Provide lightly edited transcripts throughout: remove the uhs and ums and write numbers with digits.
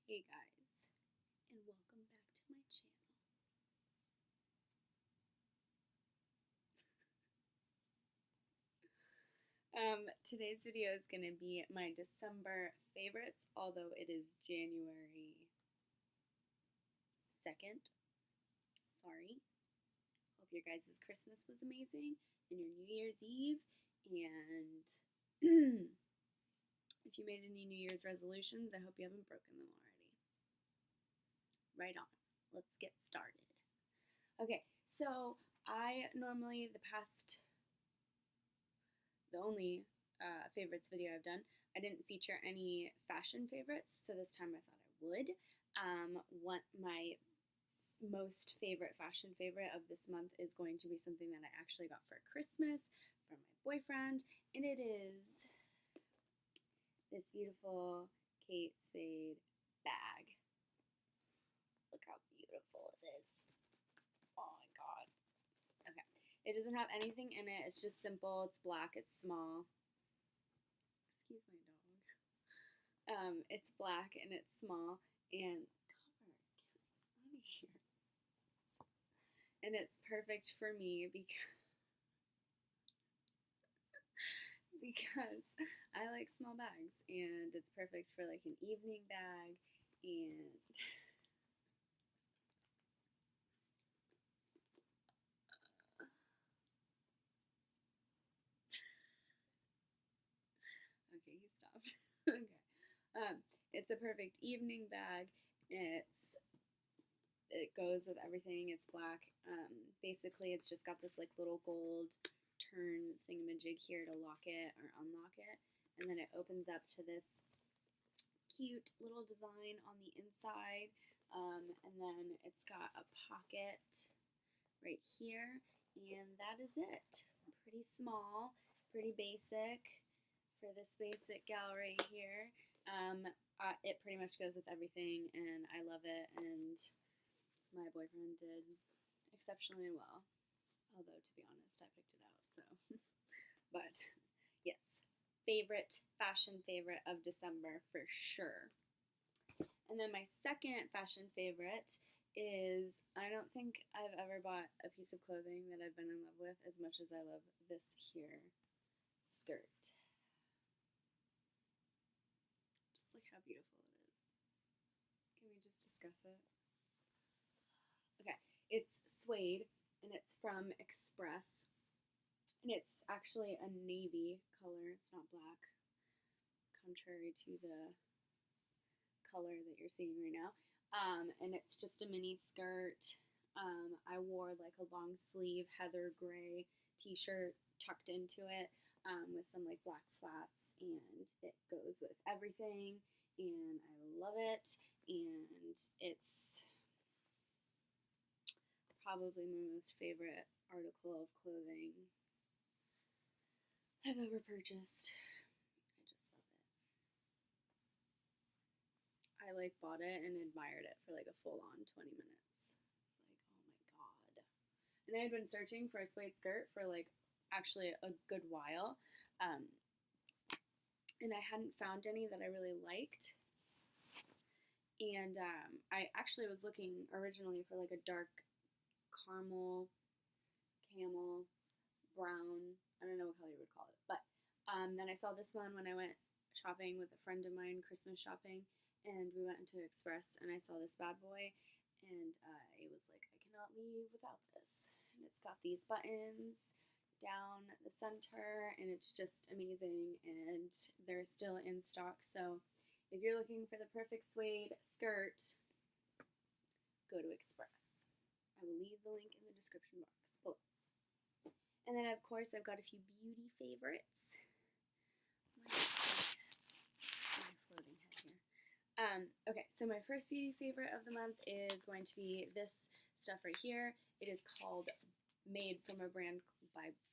Hey guys, and welcome back to my channel. Today's video is going to be my December favorites, although it is January 2nd. Sorry. Hope your guys' Christmas was amazing and your New Year's Eve. And if you made any New Year's resolutions, I hope you haven't broken them already. Right on. Let's get started. Okay, so I normally, the only favorites video I've done, I didn't feature any fashion favorites, so this time I thought I would. My most favorite fashion favorite of this month is going to be something that I actually got for Christmas from my boyfriend, and it is this beautiful Kate Spade bag. Look how beautiful it is. Oh my god. Okay. It doesn't have anything in it. It's just simple. It's black. It's small. Excuse my dog. It's black and it's small and cover. Get out of here. And it's perfect for me because I like small bags, and it's perfect for like an evening bag. And okay, he stopped. Okay. It's a perfect evening bag. It goes with everything. It's black. Basically, it's just got this like little gold turn thingamajig here to lock it or unlock it, and then it opens up to this cute little design on the inside, and then it's got a pocket right here, and that is it. Pretty small, pretty basic for this basic gal right here. It pretty much goes with everything, and I love it, and my boyfriend did exceptionally well. Although, to be honest, I picked it out, so. But, yes, fashion favorite of December for sure. And then my second fashion favorite is, I don't think I've ever bought a piece of clothing that I've been in love with as much as I love this here skirt. Just look how beautiful it is. Can we just discuss it? Okay, it's suede, and it's from Express, and it's actually a navy color. It's not black, contrary to the color that you're seeing right now. And it's just a mini skirt. I wore like a long sleeve heather gray t-shirt tucked into it, with some like black flats, and it goes with everything, and I love it, and it's probably my most favorite article of clothing I've ever purchased. I just love it. I like bought it and admired it for like a full on 20 minutes. It's like, oh my god. And I had been searching for a suede skirt for like actually a good while. And I hadn't found any that I really liked. And I actually was looking originally for like a dark caramel, camel, brown, I don't know what color you would call it. But then I saw this one when I went shopping with a friend of mine, Christmas shopping, and we went into Express, and I saw this bad boy, and I was like, I cannot leave without this. And it's got these buttons down the center, and it's just amazing, and they're still in stock. So if you're looking for the perfect suede skirt, go to Express. I will leave the link in the description box below. And then, of course, I've got a few beauty favorites. My floating head here. Okay, so my first beauty favorite of the month is going to be this stuff right here. It is made from a brand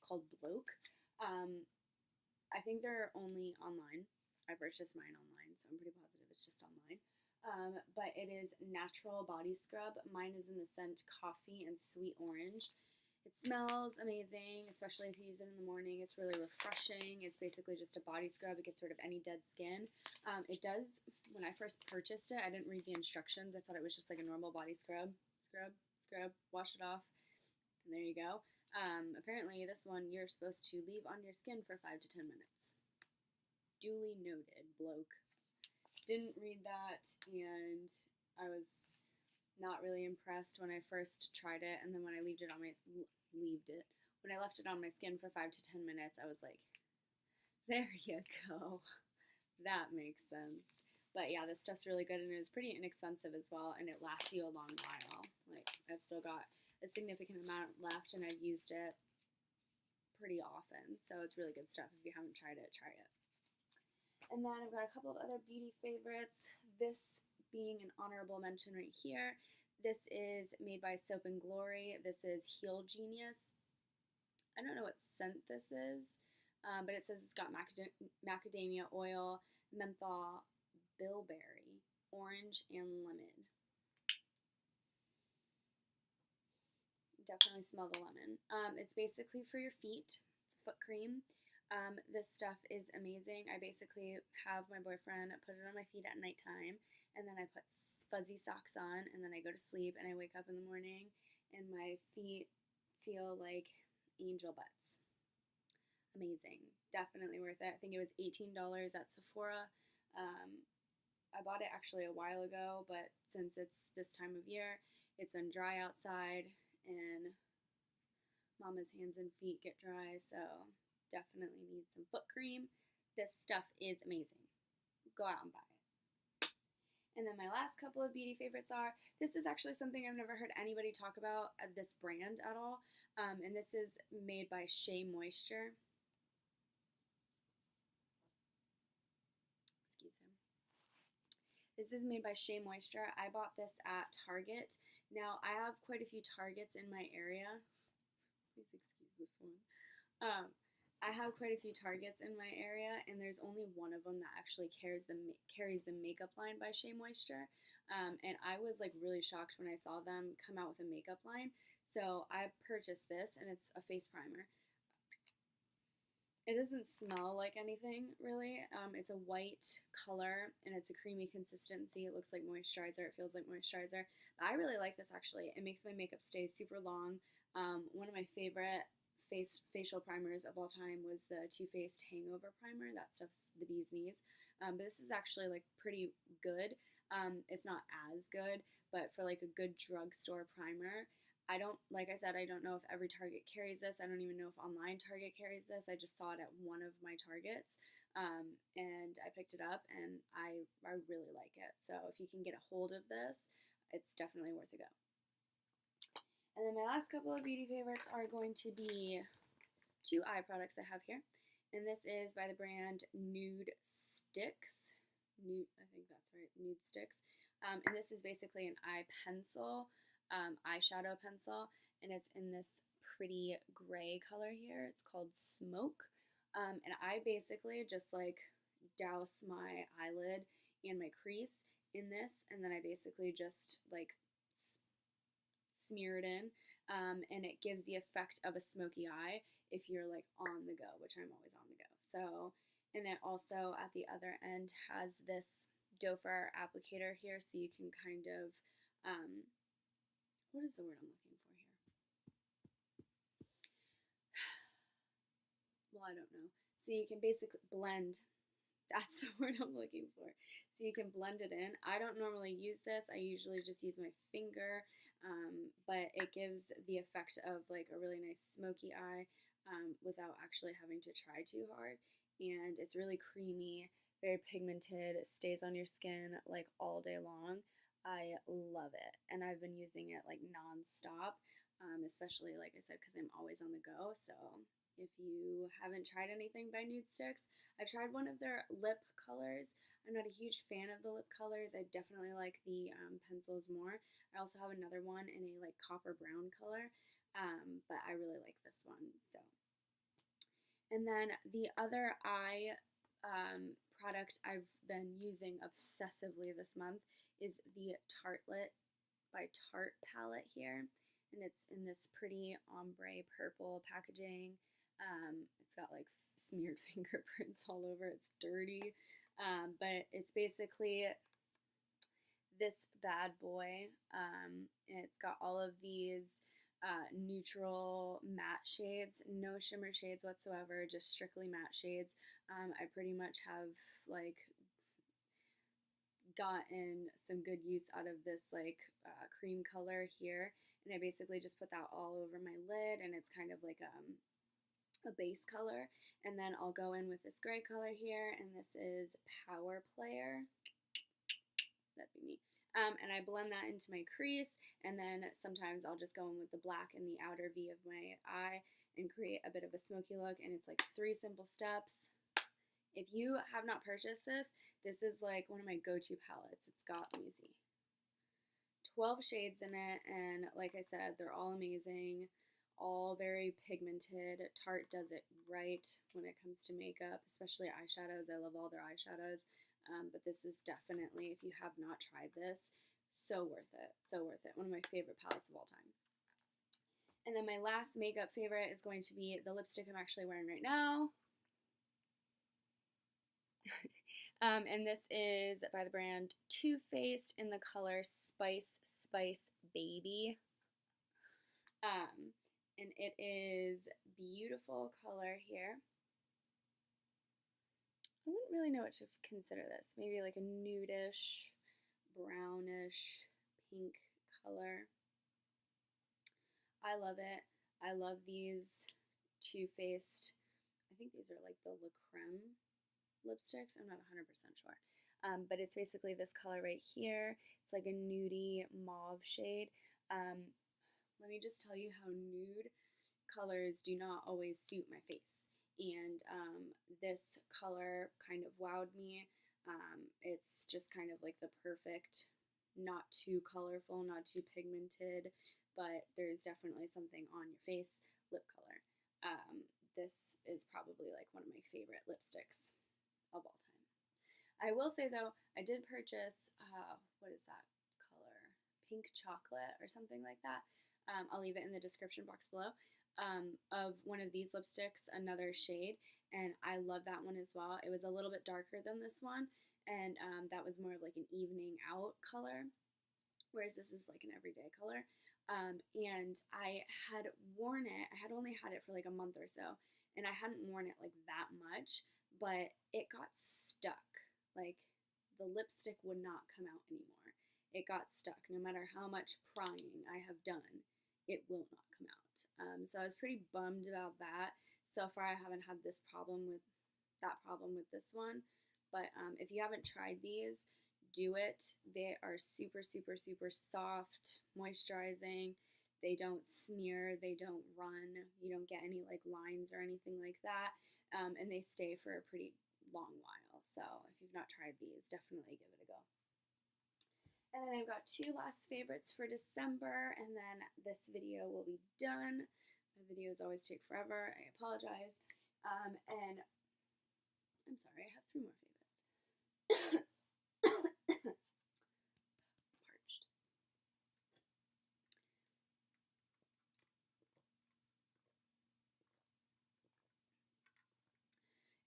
called Bloke. I think they're only online. I purchased mine online, so I'm pretty positive it's just online. But it is natural body scrub. Mine is in the scent coffee and sweet orange. It smells amazing, especially if you use it in the morning. It's really refreshing. It's basically just a body scrub. It gets rid of any dead skin. It does, when I first purchased it, I didn't read the instructions. I thought it was just like a normal body scrub. Scrub, scrub, wash it off, and there you go. Apparently, this one you're supposed to leave on your skin for 5 to 10 minutes. Duly noted, bloke. Didn't read that, and I was not really impressed when I first tried it, and then when I left it on my skin for 5 to 10 minutes, I was like, there you go. That makes sense. But yeah, this stuff's really good, and it was pretty inexpensive as well, and it lasts you a long while. Like, I've still got a significant amount left, and I've used it pretty often, so it's really good stuff. If you haven't tried it, try it. And then I've got a couple of other beauty favorites, this being an honorable mention right here. This is made by Soap & Glory. This is Heal Genius. I don't know what scent this is, but it says it's got macadamia oil, menthol, bilberry, orange, and lemon. Definitely smell the lemon. It's basically for your feet. It's a foot cream. This stuff is amazing. I basically have my boyfriend put it on my feet at nighttime, and then I put fuzzy socks on, and then I go to sleep, and I wake up in the morning, and my feet feel like angel butts. Amazing. Definitely worth it. I think it was $18 at Sephora. I bought it actually a while ago, but since it's this time of year, it's been dry outside, and Mama's hands and feet get dry, so definitely need some foot cream. This stuff is amazing. Go out and buy it. And then my last couple of beauty favorites are, this is actually something I've never heard anybody talk about at this brand at all, and this is made by Shea Moisture. This is made by Shea Moisture. I bought this at Target. Now, I have quite a few Targets in my area. Please excuse this one. I have quite a few Targets in my area, and there's only one of them that actually carries the makeup line by Shea Moisture. And I was like really shocked when I saw them come out with a makeup line. So I purchased this, and it's a face primer. It doesn't smell like anything, really. It's a white color, and it's a creamy consistency. It looks like moisturizer. It feels like moisturizer. But I really like this, actually. It makes my makeup stay super long. One of my favorite facial primers of all time was the Too Faced Hangover Primer. That stuff's the bee's knees. But this is actually, like, pretty good. It's not as good, but for, like, a good drugstore primer, like I said, I don't know if every Target carries this. I don't even know if online Target carries this. I just saw it at one of my Targets, and I picked it up, and I really like it. So if you can get a hold of this, it's definitely worth a go. And then my last couple of beauty favorites are going to be two eye products I have here. And this is by the brand Nude Sticks. I think that's right, Nude Sticks. And this is basically an eye pencil. Eyeshadow pencil, and it's in this pretty gray color here. It's called Smoke, and I basically just like douse my eyelid and my crease in this, and then I basically just like smear it in, and it gives the effect of a smoky eye if you're like on the go, which I'm always on the go. So, and it also at the other end has this doe foot applicator here, so you can kind of what is the word I'm looking for here? Well, I don't know. So you can basically blend. That's the word I'm looking for. So you can blend it in. I don't normally use this. I usually just use my finger, but it gives the effect of like a really nice smoky eye without actually having to try too hard. And it's really creamy, very pigmented. It stays on your skin like all day long. I love it, and I've been using it like non-stop, especially like I said, because I'm always on the go. So if you haven't tried anything by Nude Sticks, I've tried one of their lip colors. I'm not a huge fan of the lip colors. I definitely like the pencils more. I also have another one in a like copper brown color, but I really like this one. So, and then the other eye product I've been using obsessively this month is the Tartelette by Tarte palette here. and it's in this pretty ombre purple packaging. It's got like smeared fingerprints all over. It's dirty, but it's basically this bad boy. It's got all of these neutral matte shades, no shimmer shades whatsoever, just strictly matte shades. I pretty much have like gotten some good use out of this like cream color here, and I basically just put that all over my lid, and it's kind of like a base color. And then I'll go in with this gray color here, and this is Power Player. That'd be me. And I blend that into my crease, and then sometimes I'll just go in with the black in the outer V of my eye and create a bit of a smoky look, and it's like 3 simple steps. If you have not purchased this, this is like one of my go-to palettes. It's got, let me see, 12 shades in it, and like I said, they're all amazing, all very pigmented. Tarte does it right when it comes to makeup, especially eyeshadows. I love all their eyeshadows. But this is definitely, if you have not tried this, so worth it. So worth it. One of my favorite palettes of all time. And then my last makeup favorite is going to be the lipstick I'm actually wearing right now. And this is by the brand Too Faced in the color Spice Baby. And it is beautiful color here. I wouldn't really know what to consider this. Maybe like a nudish, brownish, pink color. I love it. I love these Too Faced. I think these are like the La Creme lipsticks. I'm not 100% sure. But it's basically this color right here. It's like a nudie mauve shade. Let me just tell you how nude colors do not always suit my face. And this color kind of wowed me. It's just kind of like the perfect, not too colorful, not too pigmented, but there's definitely something on your face lip color. This is probably like one of my favorite lipsticks of all time. I will say though, I did purchase, what is that color? Pink chocolate or something like that. I'll leave it in the description box below. Of one of these lipsticks, another shade, and I love that one as well. It was a little bit darker than this one, and that was more of like an evening out color, whereas this is like an everyday color. And I had worn it, I had only had it for like a month or so, and I hadn't worn it like that much, but it got stuck. Like the lipstick would not come out anymore. It got stuck. No matter how much prying I have done, it will not come out. So I was pretty bummed about that. So far I haven't had this problem with this one. But if you haven't tried these, do it. They are super, super, super soft, moisturizing. They don't smear, they don't run. You don't get any like lines or anything like that. And they stay for a pretty long while. So if you've not tried these, definitely give it a go. And then I've got 2 last favorites for December, and then this video will be done. My videos always take forever. I apologize. And I'm sorry, I have 3 more favorites. Parched.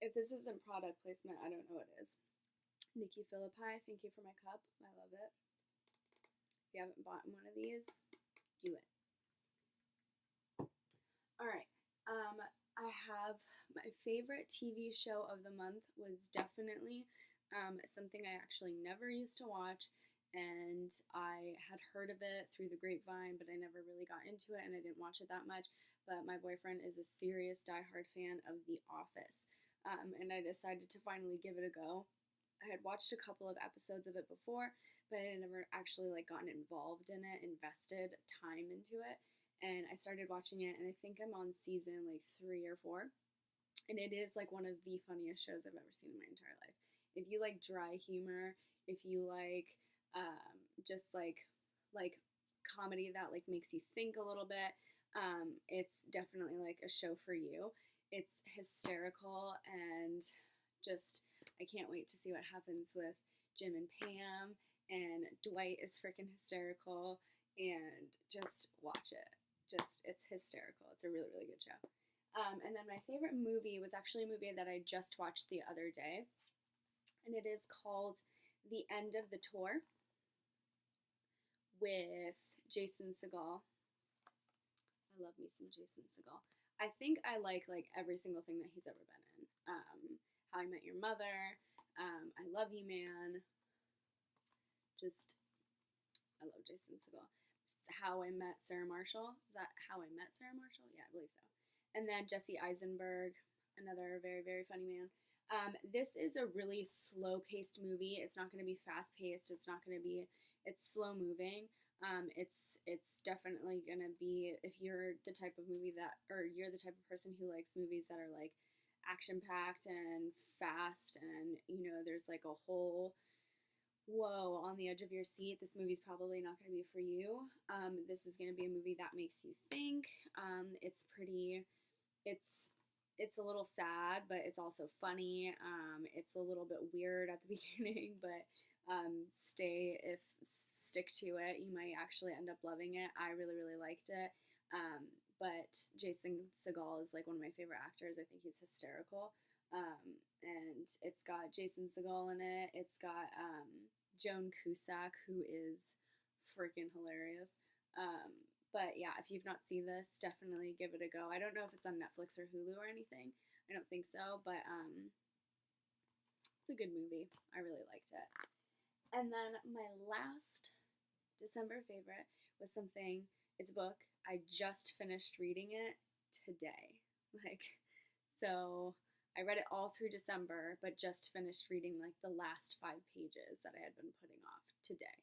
If this isn't product placement, I don't know what is. Nikki Philippi, thank you for my cup. I love it. If you haven't bought one of these, do it. Alright, I have my favorite TV show of the month was definitely something I actually never used to watch, and I had heard of it through the grapevine, but I never really got into it, and I didn't watch it that much. But my boyfriend is a serious diehard fan of The Office, and I decided to finally give it a go. I had watched a couple of episodes of it before, but I had never actually like gotten involved in it, invested time into it. And I started watching it, and I think I'm on season like 3 or 4. And it is like one of the funniest shows I've ever seen in my entire life. If you like dry humor, if you like just like comedy that like makes you think a little bit, it's definitely like a show for you. It's hysterical, and just I can't wait to see what happens with Jim and Pam, and Dwight is freaking hysterical. and just watch it. It's hysterical. It's a really, really good show. And then my favorite movie was actually a movie that I just watched the other day, and it is called The End of the Tour with Jason Segel. I love me some Jason Segel. I think I like every single thing that he's ever been in. How I Met Your Mother, I Love You Man. Just, I love Jason Segel. How I Met Sarah Marshall. Is that How I Met Sarah Marshall? Yeah, I believe so. And then Jesse Eisenberg, another very, very funny man. This is a really slow-paced movie. It's not going to be fast-paced. It's not going to be. It's slow-moving. It's definitely going to be, if you're the type of movie that, or you're the type of person who likes movies that are like action-packed and fast, and there's like a whole whoa on the edge of your seat. This movie's probably not going to be for you. This is going to be a movie that makes you think. It's pretty. It's a little sad, but it's also funny. It's a little bit weird at the beginning, but stick to it. You might actually end up loving it. I really, really liked it. But Jason Segel is like one of my favorite actors. I think he's hysterical. And it's got Jason Segel in it. It's got Joan Cusack, who is freaking hilarious. But yeah, if you've not seen this, definitely give it a go. I don't know if it's on Netflix or Hulu or anything. I don't think so, but it's a good movie. I really liked it. And then my last December favorite was it's a book. I just finished reading it today. So I read it all through December, but just finished reading the last 5 pages that I had been putting off today.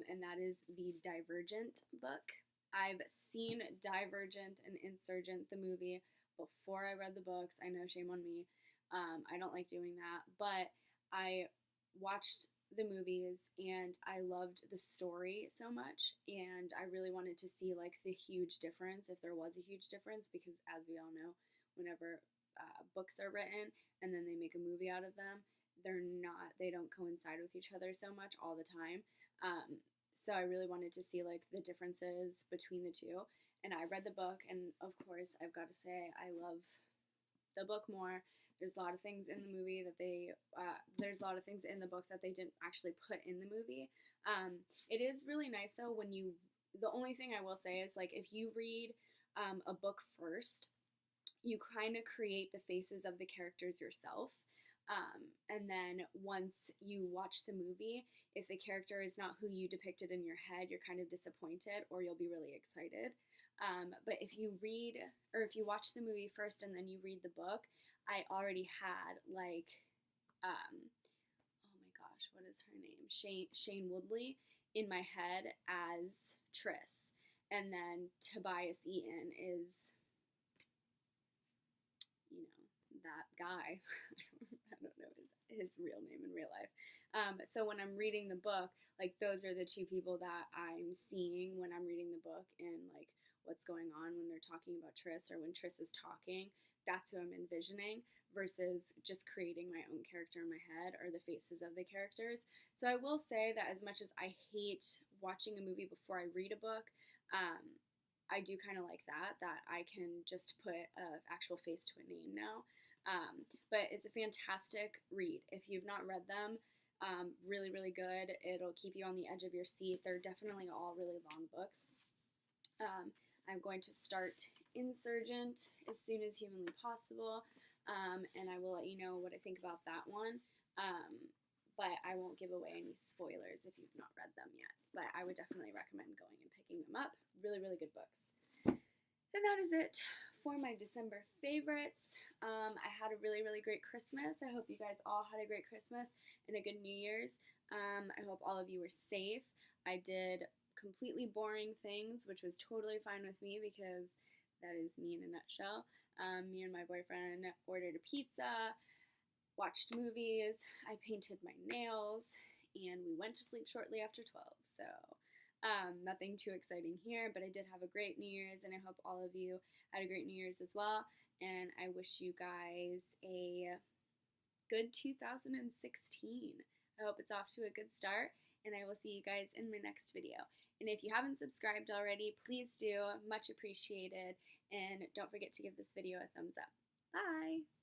And that is the Divergent book. I've seen Divergent and Insurgent, the movie, before I read the books. I know, shame on me. I don't like doing that, but I watched the movies and I loved the story so much, and I really wanted to see the huge difference, if there was a huge difference, because as we all know, whenever books are written and then they make a movie out of them, they don't coincide with each other so much all the time. So I really wanted to see the differences between the two, and I read the book, and of course I've got to say I love the book more. There's a lot of things in the movie that there's a lot of things in the book that they didn't actually put in the movie. It is really nice though the only thing I will say is if you read a book first, you kind of create the faces of the characters yourself. And then once you watch the movie, if the character is not who you depicted in your head, you're kind of disappointed, or you'll be really excited. But if you watch the movie first and then you read the book, I already had oh my gosh, what is her name? Shane Woodley in my head as Triss, and then Tobias Eaton is that guy. I don't know his real name in real life. So when I'm reading the book, those are the two people that I'm seeing when I'm reading the book, and what's going on when they're talking about Triss, or when Triss is talking. That's who I'm envisioning, versus just creating my own character in my head, or the faces of the characters. So I will say that as much as I hate watching a movie before I read a book, I do kind of like that I can just put an actual face to a name now. But it's a fantastic read. If you've not read them, really, really good. It'll keep you on the edge of your seat. They're definitely all really long books. I'm going to start Insurgent as soon as humanly possible, and I will let you know what I think about that one. But I won't give away any spoilers if you've not read them yet. But I would definitely recommend going and picking them up. Really, really good books. And that is it for my December favorites. I had a really, really great Christmas. I hope you guys all had a great Christmas and a good New Year's. I hope all of you were safe. I did completely boring things, which was totally fine with me, because that is me in a nutshell. Me and my boyfriend ordered a pizza, watched movies, I painted my nails, and we went to sleep shortly after 12. So nothing too exciting here, but I did have a great New Year's, and I hope all of you had a great New Year's as well. And I wish you guys a good 2016. I hope it's off to a good start, and I will see you guys in my next video. And if you haven't subscribed already, please do. Much appreciated. And don't forget to give this video a thumbs up. Bye!